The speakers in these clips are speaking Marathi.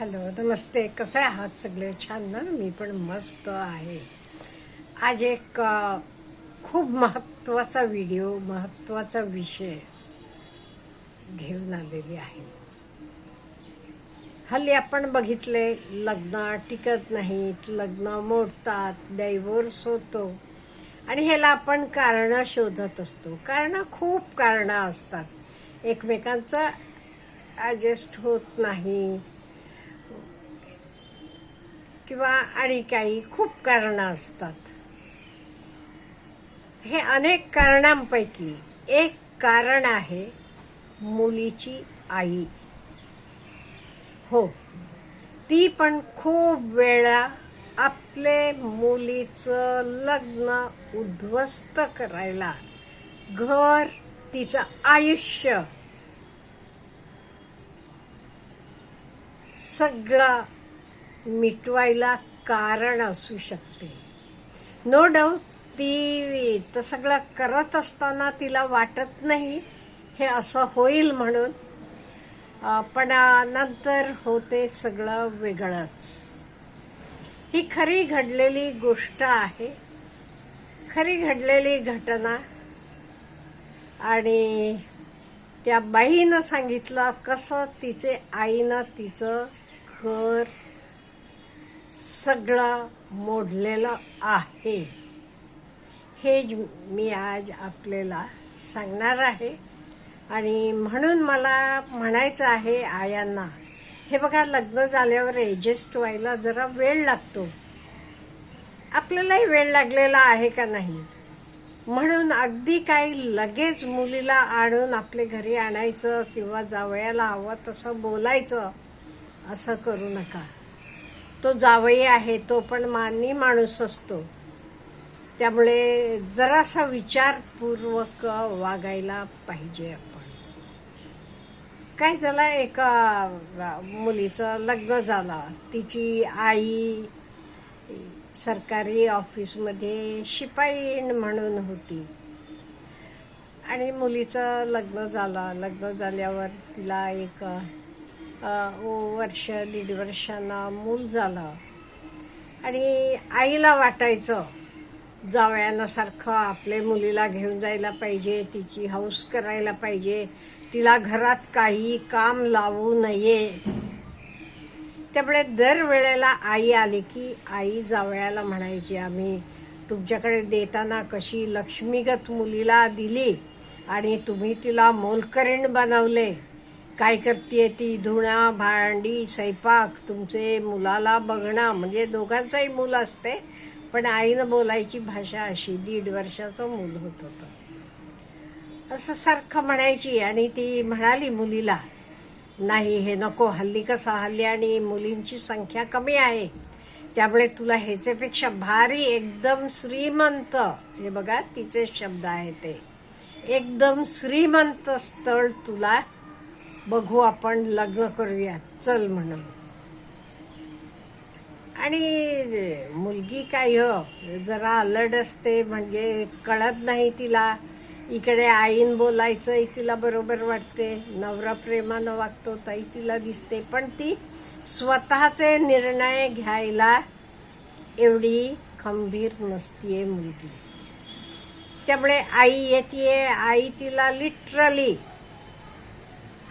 हॅलो, नमस्ते. कसे आहात सगळे? छान ना? मी पण मस्त आहे. आज एक खूप महत्त्वाचा व्हिडिओ, महत्त्वाचा विषय घेऊन आलेली आहे. हल्ली आपण बघितले, लग्न टिकत नाहीत, लग्न मोडतात, डायव्होर्स होतो आणि ह्याला आपण कारणं शोधत असतो. खूप कारणं असतात. एकमेकांचं ॲडजस्ट होत नाही किंवा आणि काही खूप कारणं असतात. हे अनेक कारणांपैकी एक कारण आहे मुलीची आई. हो, ती पण खूप वेळा आपले मुलीचं लग्न उद्ध्वस्त करायला, घर, तिचं आयुष्य सगळं मिटवायला कारण असू शकते. नो डाऊट ती तर सगळं करत असताना तिला वाटत नाही हे असं होईल म्हणून, पण नंतर होते सगळं वेगळंच. ही खरी घडलेली गोष्ट आहे, खरी घडलेली घटना. आणि त्या बाईनं सांगितलं कसं तिचे आईनं तिचं घर सगळं मोडलेलं आहे. हे मी आज आपल्याला सांगणार आहे. आणि म्हणून मला म्हणायचं आहे आयांना, हे बघा, लग्न झाल्यावर ॲडजस्ट व्हायला जरा वेळ लागतो. आपल्यालाही वेळ लागलेला आहे का नाही? म्हणून अगदी काही लगेच मुलीला आणून आपल्या घरी आणायचं किंवा जावयाला हवं तसं बोलायचं असं करू नका. तो जावई आहे, तो पण मानवी माणूस असतो. त्यामुळे जरासा विचारपूर्वक वागायला पाहिजे आपण. काय झालं, एका मुलीचं लग्न झालं. तिची आई सरकारी ऑफिसमध्ये शिपाई म्हणून होती आणि मुलीचं लग्न झालं. लग्न झाल्यावर तिला एक वर्ष 1.5 वर्षानं मूल झालं आणि आईला वाटायचं जावयानं सारखं आपल्या मुलीला घेऊन जायला पाहिजे, तिची हौस करायला पाहिजे, तिला घरात काही काम लावू नये. त्यामुळे दरवेळेला आई आली की आई जावयाला म्हणायची, आम्ही तुमच्याकडे देताना कशी लक्ष्मीगत मुलीला दिली आणि तुम्ही तिला मोलकरीण बनवले. काय करते ती? धुणं, भांडी, स्वयंपाक, तुमचे मुलाला बघणं. म्हणजे दोघांचंही मूल असते, पण आईनं बोलायची भाषा अशी. 1.5 वर्षाचं मूल होत होतं असं सारखं म्हणायची. आणि ती म्हणाली मुलीला, नाही हे नको. हल्ली आणि मुलींची संख्या कमी आहे, त्यामुळे तुला ह्याच्यापेक्षा भारी एकदम श्रीमंत, हे बघा तिचे शब्द आहे ते, एकदम श्रीमंत स्थळ तुला बघू, आपण लग्न करूया, चल म्हणून. आणि मुलगी काय जरा अलर्ड असते, म्हणजे कळत नाही तिला. इकडे आईन बोलायचं तिला बरोबर वाटते, नवरा प्रेमानं वागतो ताई तिला दिसते, पण ती स्वतःचे निर्णय घ्यायला एवढी खंबीर नसतीये मुलगी. त्यामुळे आई येते, आई तिला लिटरली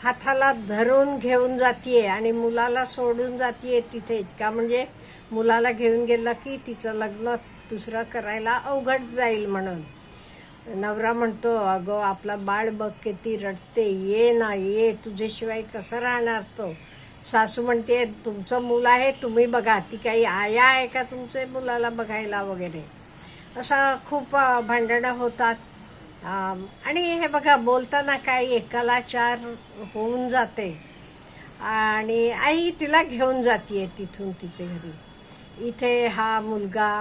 हाताला धरून घेऊन जातीये आणि मुलाला सोडून जातीये तिथेच. का म्हणजे मुलाला घेऊन गेलं की तिचं लग्न दुसरं करायला अवघड जाईल म्हणून. नवरा म्हणतो, अगं आपला बाळ बघ किती रडते, ये ना ये, तुझ्याशिवाय कसं राहणार तो. सासू म्हणते, तुमचं मूल आहे, तुम्ही बघा, ती काही आया आहे का तुमच्या मुलाला बघायला वगैरे. असं खूप भांडणं होतात. आणि हे बघा, बोलताना काही एकाला 4 होऊन जाते. आणि आई तिला घेऊन जातीये तिथून तिचे घरी. इथे हा मुलगा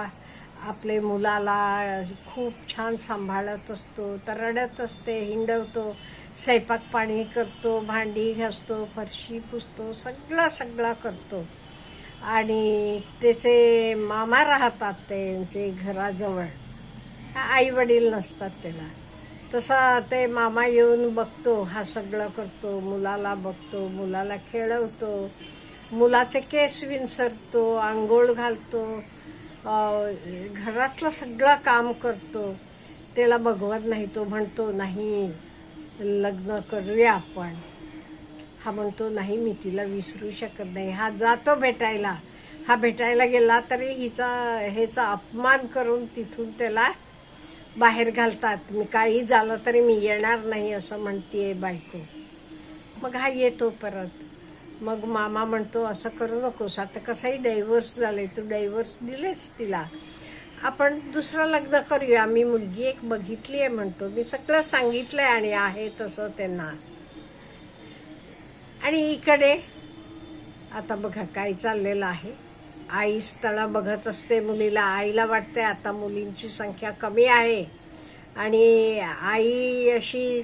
आपले मुलाला खूप छान सांभाळत असतो, तर रडत असते, हिंडवतो, स्वयंपाक पाणी करतो, भांडी घासतो, फरशी पुसतो, सगळं करतो. आणि त्याचे मामा राहतात त्यांचे घराजवळ, आई वडील नसतात त्याला. तसा ते मामा येऊन बघतो, हा सगळं करतो, मुलाला बघतो, मुलाला खेळवतो मुलाचे केस विंचरतो, आंघोळ घालतो, घरातलं सगळं काम करतो. त्याला बघवत नाही. तो म्हणतो नाही लग्न करूया आपण. हा म्हणतो नाही मी तिला विसरू शकत नाही. हा जातो भेटायला. हा भेटायला गेला तरी ह्याचा अपमान करून तिथून त्याला बाहेर घालतात. मी काही झालं तरी मी येणार नाही असं म्हणतीये बायको. मग हा येतो परत. मग मामा म्हणतो असं करू नकोस, आता कसंही डायव्होर्स झाले, तू डायव्होर्स दिलेस तिला, आपण दुसरं लग्न करूया. मी मुलगी एक बघितली आहे म्हणतो. मी सगळं सांगितलंय आणि आहे तसं त्यांना. आणि इकडे आता बघा काय चाललेलं आहे. आई स्थळं बघत असते मुलीला. आईला वाटते आता मुलींची संख्या कमी आहे आणि आई अशी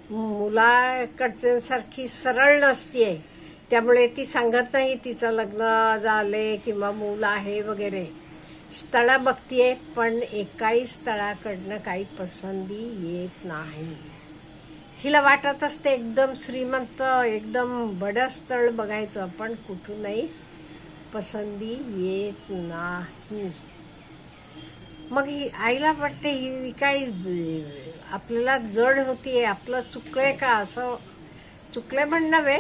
मुलाकडच्यांसारखी सरळ नसतीये. त्यामुळे ती सांगत नाही तिचं लग्न झाले किंवा मूल आहे वगैरे. स्थळं बघतीये पण एकाही स्थळाकडनं काही पसंती येत नाही. हिला वाटत असते एकदम श्रीमंत, एकदम बडं स्थळ बघायचं, पण कुठूनही पसंती येत नाही. मग ही आईला वाटते ही काही आपल्याला जड होतीये, आपलं चुकलंय का, असं चुकलंय पण नव्हे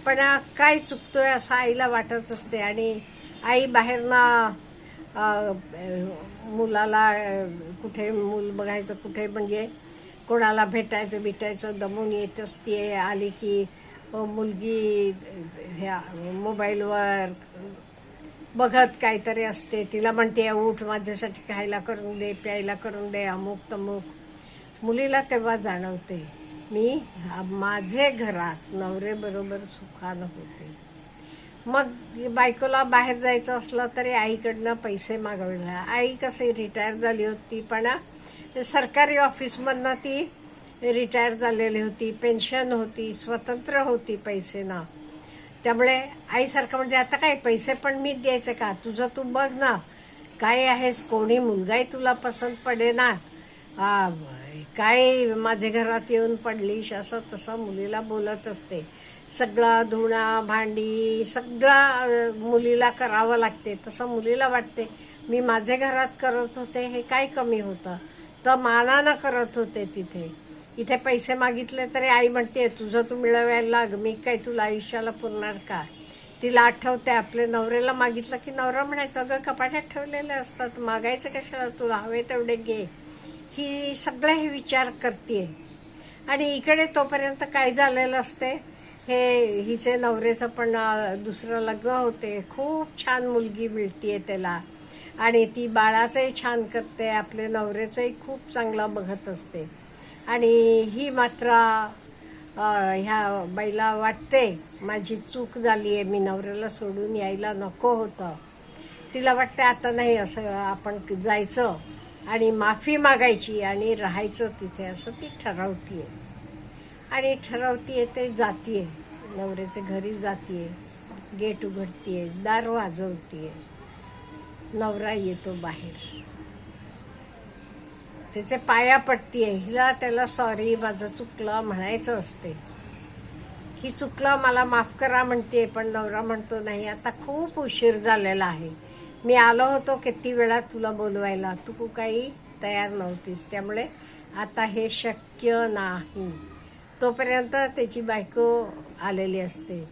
पण काय चुकतोय असं आईला वाटत असते. आणि आई बाहेरनं मुलाला कुठे मूल बघायचं, कुठे म्हणजे कोणाला भेटायचं दमून येत असते. आली की मुलगी ह्या मोबाईलवर बघत काहीतरी असते. तिला म्हणते उठ माझ्यासाठी खायला करून दे, प्यायला करून दे, अमुक तमुक. मुलीला तेव्हा जाणवते मी माझे घरात नवरेबरोबर सुखानं होते. मग बायकोला बाहेर जायचं असलं तरी आईकडनं पैसे मागवले. आई कसे रिटायर झाली होती, पण सरकारी ऑफिसमधनं ती रिटायर झालेली होती, पेन्शन होती, स्वतंत्र होती पैसेना. त्यामुळे आईसारखं म्हणजे आता काय पैसे पण मी द्यायचे का, तुझं तू बघ ना, काय आहेस, कोणी मुलगाही तुला पसंत पडे ना, काय माझ्या घरात येऊन पडलीस, असं तसं मुलीला बोलत असते. सगळं धुणं भांडी सगळं मुलीला करावं लागते. तसं मुलीला वाटते मी माझ्या घरात करत होते हे काय कमी होतं, तर मानानं करत होते तिथे. इथे पैसे मागितले तरी आई म्हणते तुझं तू मिळवायला लाग, मी काय तुला आयुष्याला पुरणार का. तिला आठवते आपल्या नवऱ्याला मागितलं की नवरा म्हणायचं अगं कपाटात ठेवलेले असतात, मागायचं कशाला, तुला हवे तेवढे घे. ही सगळे हे विचार करते. आणि इकडे तोपर्यंत काय झालेलं असते, हे हिचे नवऱ्याचं पण दुसरं लग्न होते. खूप छान मुलगी मिळतीये त्याला आणि ती बाळाचंही छान करते, आपले नवऱ्याचंही खूप चांगलं बघत असते. आणि ही मात्र ह्या बाईला वाटते माझी चूक झाली आहे, मी नवऱ्याला सोडून यायला नको होतं. तिला वाटते आता नाही, असं आपण जायचं आणि माफी मागायची आणि राहायचं तिथे, असं ती ठरवतीये. आणि ठरवतीये ते जातीये, नवऱ्याच्या घरी जातीये, गेट उघडतीये, दार वाजवतीये. नवरा येतो बाहेर, त्याचे पाया पडतीये. हिला त्याला सॉरी माझं चुकलं म्हणायचं असते. ही चुकलं मला माफ करा म्हणते, पण नवरा म्हणतो नाही आता खूप उशीर झालेला आहे, मी आलो होतो किती वेळा तुला बोलवायला, तू काही तयार नव्हतीस, त्यामुळे आता हे शक्य नाही. तोपर्यंत त्याची बायको आलेली असते.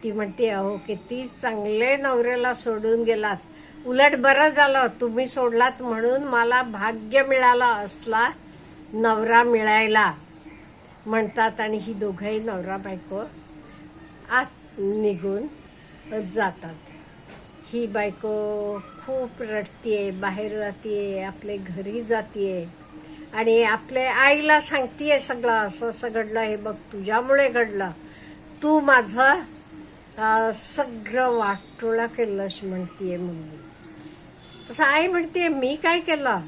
ती म्हणते अहो किती चांगले नवऱ्याला सोडून गेलात, उलट बरं झालं तुम्ही सोडलात म्हणून मला भाग्य मिळालं असला नवरा मिळायला म्हणतात. आणि ही दोघंही नवरा बायको आत निघून जातात. ही बायको खूप रडतीये, बाहेर जातीये, आपले घरी जातीये आणि आपल्या आईला सांगतीये सगळं असं असं घडलं, हे बघ तुझ्यामुळे घडलं, तू माझं सगळं वाटोळा केलंस म्हणतीये मुलगी. तसं आई म्हणते मी काय केलं,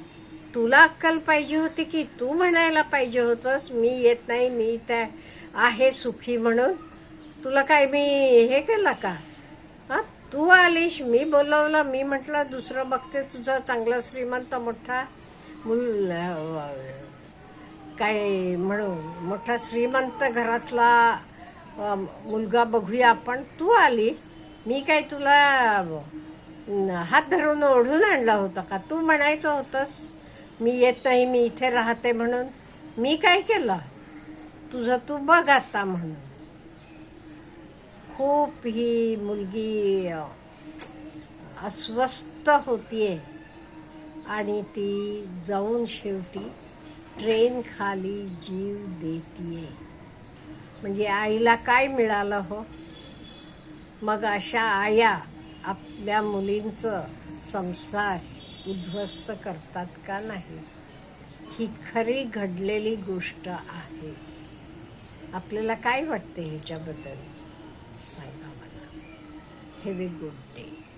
तुला अक्कल पाहिजे होती की तू म्हणायला पाहिजे होतंस मी येत नाही, मी त्या आहे सुखी म्हणून. तुला काय मी हे केलं का, तू आलीस, मी बोलवलं, मी म्हटलं दुसरं बघते तुझं चांगलं श्रीमंत मोठा काय म्हणू मोठा श्रीमंत घरातला मुलगा बघूया आपण, तू आली, मी काय तुला हात धरून ओढून आणला होता का? तू म्हणायचं होतंस मी येत नाही, मी इथे राहते म्हणून. मी काय केलं? तुझं तू बघ आता म्हणून. खूप ही मुलगी अस्वस्थ होतीये आणि ती जाऊन शेवटी ट्रेन खाली जीव देतीये. म्हणजे आईला काय मिळालं हो? मग अशा आया आपल्या मुलींचं संसार उद्ध्वस्त करतात का नाही? ही खरी घडलेली गोष्ट आहे. आपल्याला काय वाटते ह्याच्याबद्दल सांगा मला. Have a good day.